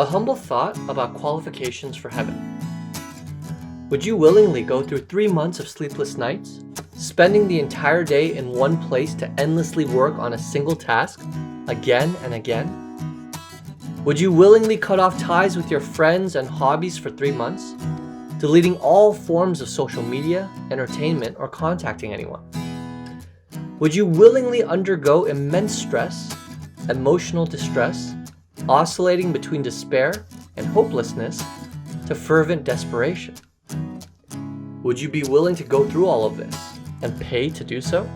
A humble thought about qualifications for heaven. Would you willingly go through 3 months of sleepless nights, spending the entire day in one place to endlessly work on a single task, again and again? Would you willingly cut off ties with your friends and hobbies for 3 months, deleting all forms of social media, entertainment, or contacting anyone? Would you willingly undergo immense stress, emotional distress, oscillating between despair and hopelessness to fervent desperation? Would you be willing to go through all of this and pay to do so?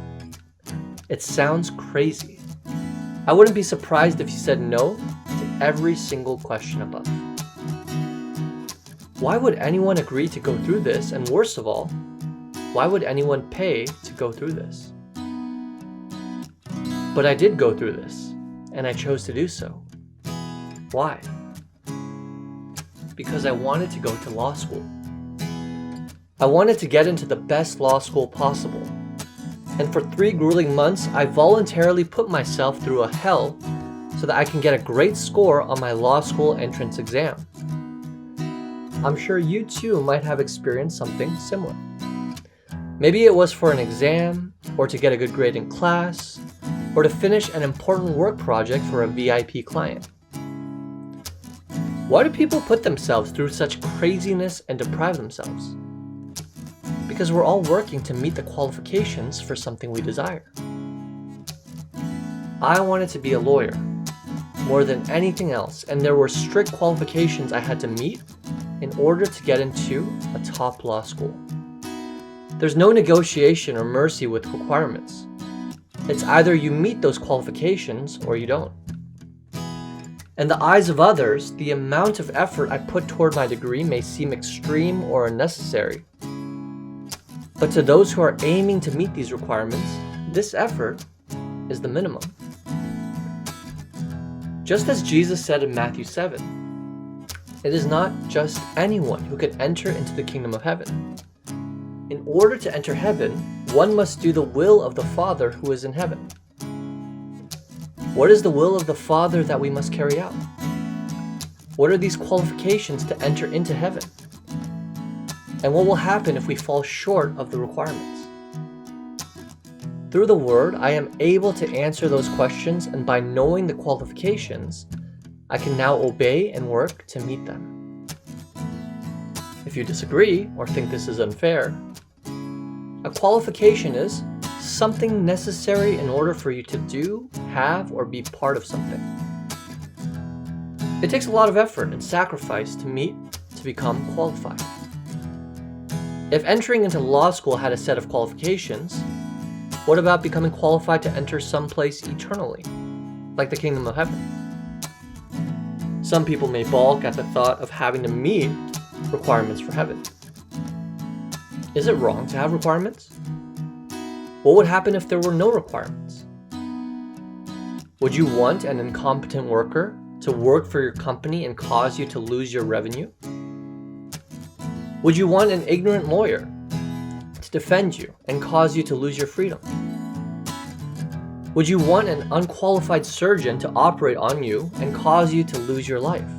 It sounds crazy. I wouldn't be surprised if you said no to every single question above. Why would anyone agree to go through this? And worst of all, why would anyone pay to go through this? But I did go through this, and I chose to do so. Why? Because I wanted to go to law school. I wanted to get into the best law school possible. And for 3 grueling months, I voluntarily put myself through a hell so that I can get a great score on my law school entrance exam. I'm sure you too might have experienced something similar. Maybe it was for an exam, or to get a good grade in class, or to finish an important work project for a VIP client. Why do people put themselves through such craziness and deprive themselves? Because we're all working to meet the qualifications for something we desire. I wanted to be a lawyer more than anything else, and there were strict qualifications I had to meet in order to get into a top law school. There's no negotiation or mercy with requirements. It's either you meet those qualifications or you don't. In the eyes of others, the amount of effort I put toward my degree may seem extreme or unnecessary. But to those who are aiming to meet these requirements, this effort is the minimum. Just as Jesus said in Matthew 7, it is not just anyone who can enter into the kingdom of heaven. In order to enter heaven, one must do the will of the Father who is in heaven. What is the will of the Father that we must carry out? What are these qualifications to enter into heaven? And what will happen if we fall short of the requirements? Through the Word, I am able to answer those questions, and by knowing the qualifications, I can now obey and work to meet them. If you disagree or think this is unfair, a qualification is something necessary in order for you to do, have, or be part of something. It takes a lot of effort and sacrifice to become qualified. If entering into law school had a set of qualifications, what about becoming qualified to enter someplace eternally, like the kingdom of heaven? Some people may balk at the thought of having to meet requirements for heaven. Is it wrong to have requirements? What would happen if there were no requirements? Would you want an incompetent worker to work for your company and cause you to lose your revenue? Would you want an ignorant lawyer to defend you and cause you to lose your freedom? Would you want an unqualified surgeon to operate on you and cause you to lose your life?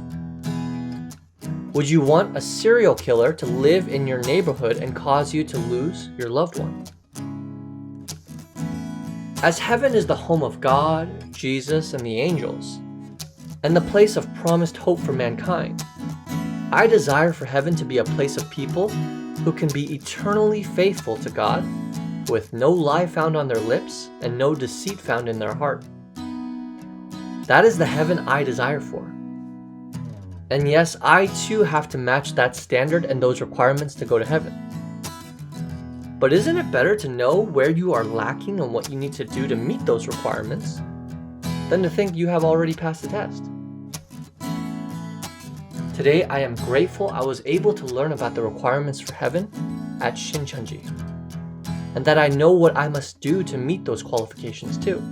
Would you want a serial killer to live in your neighborhood and cause you to lose your loved one? As heaven is the home of God, Jesus, and the angels, and the place of promised hope for mankind, I desire for heaven to be a place of people who can be eternally faithful to God, with no lie found on their lips and no deceit found in their heart. That is the heaven I desire for. And yes, I too have to match that standard and those requirements to go to heaven. But isn't it better to know where you are lacking and what you need to do to meet those requirements than to think you have already passed the test? Today, I am grateful I was able to learn about the requirements for heaven at Shincheonji, and that I know what I must do to meet those qualifications too.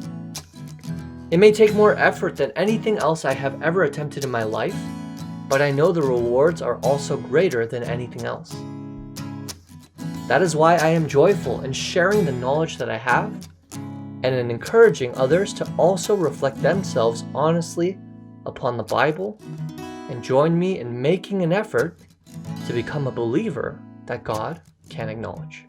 It may take more effort than anything else I have ever attempted in my life, but I know the rewards are also greater than anything else. That is why I am joyful in sharing the knowledge that I have, and in encouraging others to also reflect themselves honestly upon the Bible and join me in making an effort to become a believer that God can acknowledge.